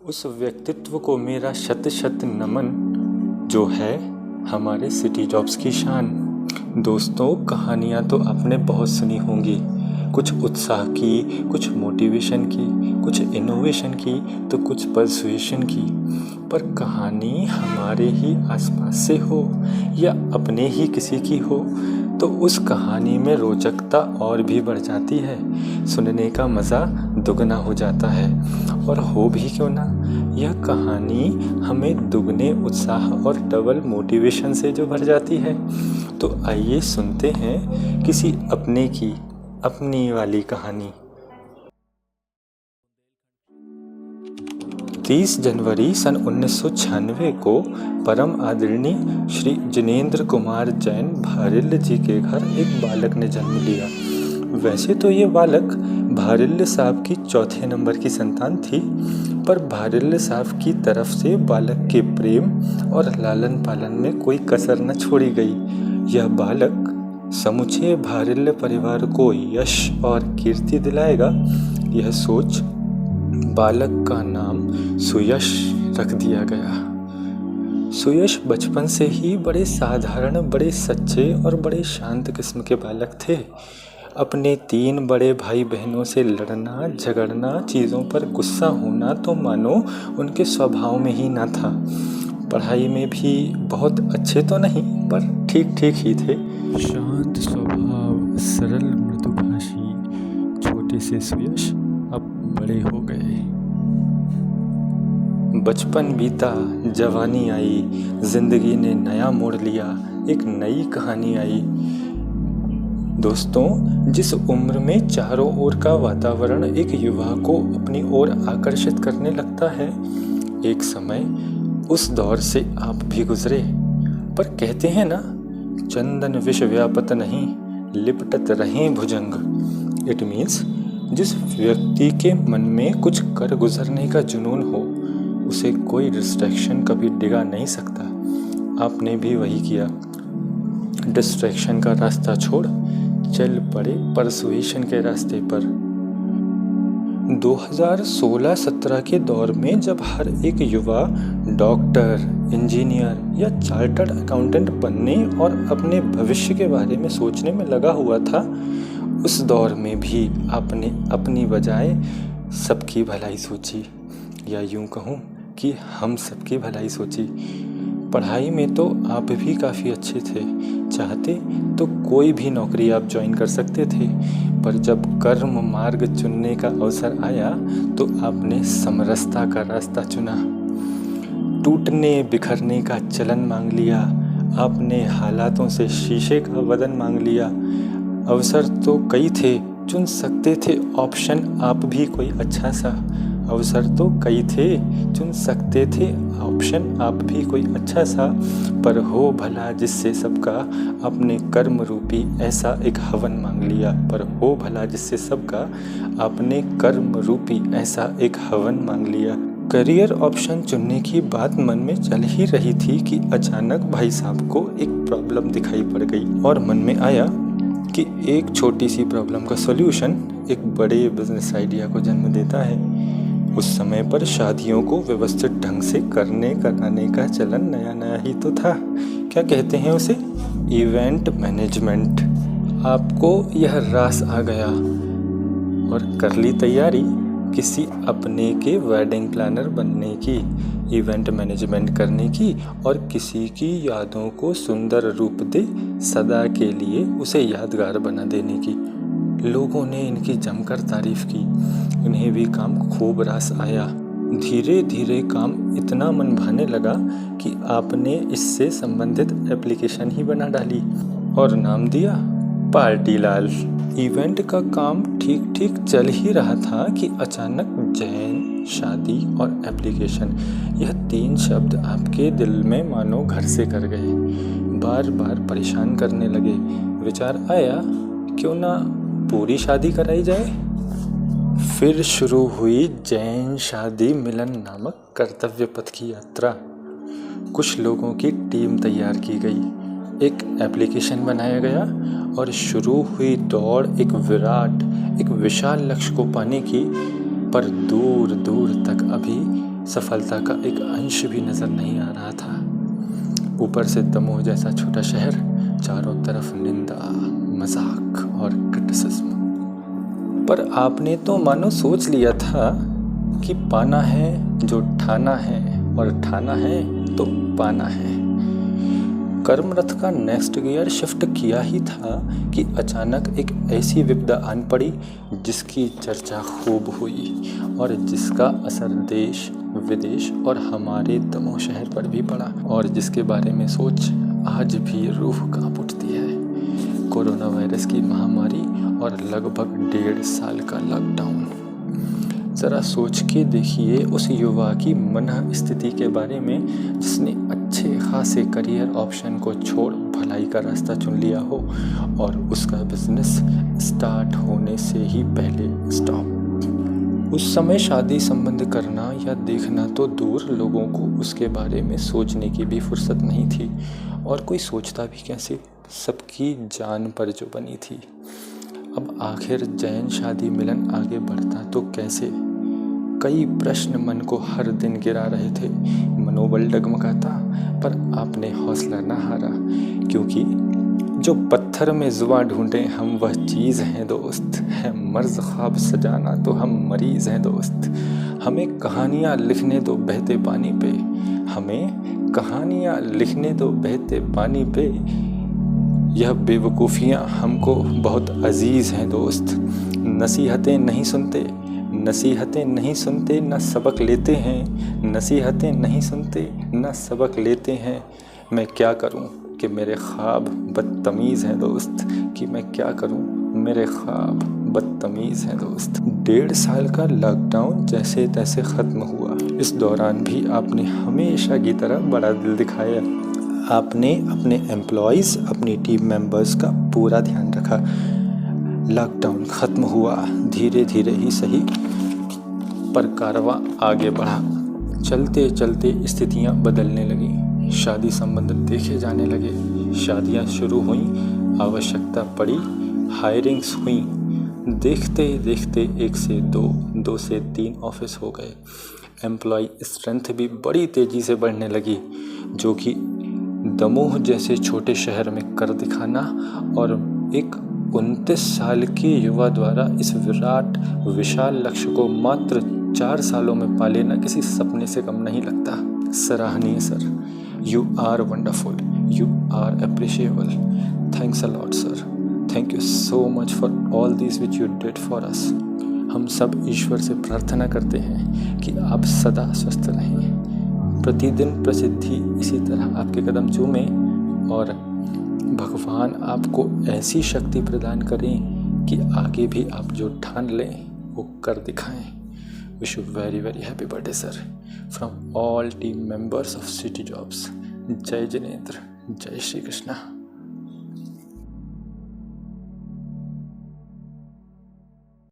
उस व्यक्तित्व को मेरा शत शत नमन जो है हमारे सिटी जॉब्स की शान। दोस्तों, कहानियाँ तो आपने बहुत सुनी होंगी, कुछ उत्साह की, कुछ मोटिवेशन की, कुछ इनोवेशन की, तो कुछ पर्सुएशन की। पर कहानी हमारे ही आसपास से हो या अपने ही किसी की हो तो उस कहानी में रोचकता और भी बढ़ जाती है, सुनने का मज़ा दुगना हो जाता है। और हो भी क्यों ना, यह कहानी हमें दुगने उत्साह और डबल मोटिवेशन से जो भर जाती है। तो आइए सुनते हैं किसी अपने की अपनी वाली कहानी। 30 जनवरी सन 1996 को परम आदरणीय श्री जिनेंद्र कुमार जैन भारिल्ल जी के घर एक बालक ने जन्म लिया। वैसे तो ये बालक भारिल्ल साहब की चौथे नंबर की संतान थी, पर भारिल्ल साहब की तरफ से बालक के प्रेम और लालन पालन में कोई कसर न छोड़ी गई। यह बालक समूचे भारिल्ल परिवार को यश और कीर्ति दिलाएगा, यह सोच बालक का नाम सुयश रख दिया गया। सुयश बचपन से ही बड़े साधारण, बड़े सच्चे और बड़े शांत किस्म के बालक थे। अपने 3 बड़े भाई बहनों से लड़ना, झगड़ना, चीज़ों पर गुस्सा होना तो मानो उनके स्वभाव में ही ना था। पढ़ाई में भी बहुत अच्छे तो नहीं, पर ठीक ठीक ही थे। शांत स्वभाव, सरल मृदुभाषी छोटे से सुयश अब बड़े हो गए। बचपन बीता, जवानी आई, जिंदगी ने नया मोड़ लिया, एक नई कहानी आई। दोस्तों, जिस उम्र में चारों ओर का वातावरण एक युवा को अपनी ओर आकर्षित करने लगता है, एक समय उस दौर से आप भी गुजरे। पर कहते हैं ना, चंदन विष व्यापत नहीं, लिपटत रहें भुजंग। इट मीन्स जिस व्यक्ति के मन में कुछ कर गुजरने का जुनून हो, उसे कोई डिस्ट्रैक्शन कभी डिगा नहीं सकता। आपने भी वही किया, डिस्ट्रैक्शन का रास्ता छोड़ चल पड़े परसुएशन के रास्ते पर। 2016-17 के दौर में जब हर एक युवा डॉक्टर, इंजीनियर या चार्टर्ड अकाउंटेंट बनने और अपने भविष्य के बारे में सोचने में लगा हुआ था, उस दौर में भी आपने अपनी बजाय सबकी भलाई सोची, या यूं कहूँ कि हम सबकी भलाई सोची। पढ़ाई में तो आप भी काफ़ी अच्छे थे, चाहते तो कोई भी नौकरी आप ज्वाइन कर सकते थे। पर जब कर्म मार्ग चुनने का अवसर आया तो आपने समरसता का रास्ता चुना। टूटने बिखरने का चलन मांग लिया, आपने हालातों से शीशे का बदन मांग लिया। अवसर तो कई थे, चुन सकते थे ऑप्शन आप भी कोई अच्छा सा। अवसर तो कई थे, चुन सकते थे ऑप्शन आप भी कोई अच्छा सा। पर हो भला जिससे सबका, आपने कर्म रूपी ऐसा एक हवन मांग लिया। पर हो भला जिससे सबका, आपने कर्म रूपी ऐसा एक हवन मांग लिया। करियर ऑप्शन चुनने की बात मन में चल ही रही थी कि अचानक भाई साहब को एक प्रॉब्लम दिखाई पड़ गई और मन में आया कि एक छोटी सी प्रॉब्लम का सॉल्यूशन एक बड़े बिजनेस आइडिया को जन्म देता है। उस समय पर शादियों को व्यवस्थित ढंग से कराने का चलन नया नया ही तो था। क्या कहते हैं उसे, इवेंट मैनेजमेंट। आपको यह रास आ गया और कर ली तैयारी किसी अपने के वेडिंग प्लानर बनने की, इवेंट मैनेजमेंट करने की और किसी की यादों को सुंदर रूप दे सदा के लिए उसे यादगार बना देने की। लोगों ने इनकी जमकर तारीफ की, इन्हें भी काम खूब रास आया। धीरे धीरे काम इतना मन भाने लगा कि आपने इससे संबंधित एप्लीकेशन ही बना डाली और नाम दिया पार्टी लाल। इवेंट का काम ठीक ठीक चल ही रहा था कि अचानक जैन, शादी और एप्लीकेशन, यह 3 शब्द आपके दिल में मानो घर से कर गए, बार बार परेशान करने लगे। विचार आया, क्यों ना पूरी शादी कराई जाए। फिर शुरू हुई जैन शादी मिलन नामक कर्तव्य पथ की यात्रा। कुछ लोगों की टीम तैयार की गई, एक एप्लीकेशन बनाया गया और शुरू हुई दौड़ एक विराट, एक विशाल लक्ष्य को पाने की। पर दूर दूर तक अभी सफलता का एक अंश भी नज़र नहीं आ रहा था। ऊपर से दमोह जैसा छोटा शहर, चारों तरफ निंदा, मजाक और क्रिटिसिज्म। पर आपने तो मानो सोच लिया था कि पाना है जो ठाना है, और ठाना है तो पाना है। कर्मरथ का नेक्स्ट गियर शिफ्ट किया ही था कि अचानक एक ऐसी विपदा आन पड़ी जिसकी चर्चा खूब हुई और जिसका असर देश विदेश और हमारे दमोह शहर पर भी पड़ा, और जिसके बारे में सोच आज भी रूह कांप उठती है। कोरोना वायरस की महामारी और लगभग 1.5 साल का लॉकडाउन। ज़रा सोच के देखिए उस युवा की मन स्थिति के बारे में जिसने अच्छे खासे करियर ऑप्शन को छोड़ भलाई का रास्ता चुन लिया हो और उसका बिजनेस स्टार्ट होने से ही पहले स्टॉप। उस समय शादी संबंध करना या देखना तो दूर, लोगों को उसके बारे में सोचने की भी फुर्सत नहीं थी, और कोई सोचता भी कैसे, सबकी जान पर जो बनी थी। अब आखिर जैन शादी मिलन आगे बढ़ता तो कैसे? कई प्रश्न मन को हर दिन गिरा रहे थे। मनोबल डगमगाता, पर आपने हौसला न हारा, क्योंकि जो पत्थर में जुबां ढूंढे हम वह चीज़ हैं दोस्त, है मर्ज ख्वाब सजाना तो हम मरीज़ हैं दोस्त। हमें कहानियाँ लिखने दो बहते पानी पे, हमें कहानियाँ लिखने दो बहते पानी पे। यह बेवकूफ़ियाँ हमको बहुत अजीज़ हैं दोस्त। नसीहतें नहीं सुनते, नसीहतें नहीं सुनते, न सबक लेते हैं। नसीहतें नहीं सुनते, न सबक लेते हैं। मैं क्या करूं कि मेरे ख्वाब बदतमीज़ हैं दोस्त, कि मैं क्या करूं मेरे ख्वाब बदतमीज़ हैं दोस्त। 1.5 साल का लॉकडाउन जैसे तैसे ख़त्म हुआ। इस दौरान भी आपने हमेशा की तरह बड़ा दिल दिखाया। आपने अपने एम्प्लॉयज़, अपनी टीम मेंबर्स का पूरा ध्यान रखा। लॉकडाउन ख़त्म हुआ, धीरे धीरे ही सही, पर कारवां आगे बढ़ा। चलते चलते स्थितियाँ बदलने लगी, शादी संबंध देखे जाने लगे, शादियाँ शुरू हुईं, आवश्यकता पड़ी, हायरिंग्स हुई। देखते देखते 1 से 2, 2 से 3 ऑफिस हो गए। एम्प्लॉय स्ट्रेंथ भी बड़ी तेज़ी से बढ़ने लगी, जो कि दमोह जैसे छोटे शहर में कर दिखाना और एक 29 साल के युवा द्वारा इस विराट विशाल लक्ष्य को मात्र 4 सालों में पा लेना किसी सपने से कम नहीं लगता। सराहनीय sir, you are wonderful, you are appreciable. Thanks a lot sir, thank you so much for all this which you did for us. हम सब ईश्वर से प्रार्थना करते हैं कि आप सदा स्वस्थ रहें, प्रतिदिन प्रसिद्धि इसी तरह आपके कदम चूमे, और भगवान आपको ऐसी शक्ति प्रदान करें कि आगे भी आप जो ठान लें वो कर दिखाएं। Wish you very very happy birthday sir, from all team members of city jobs. जय जिनेंद्र, जय श्री कृष्णा।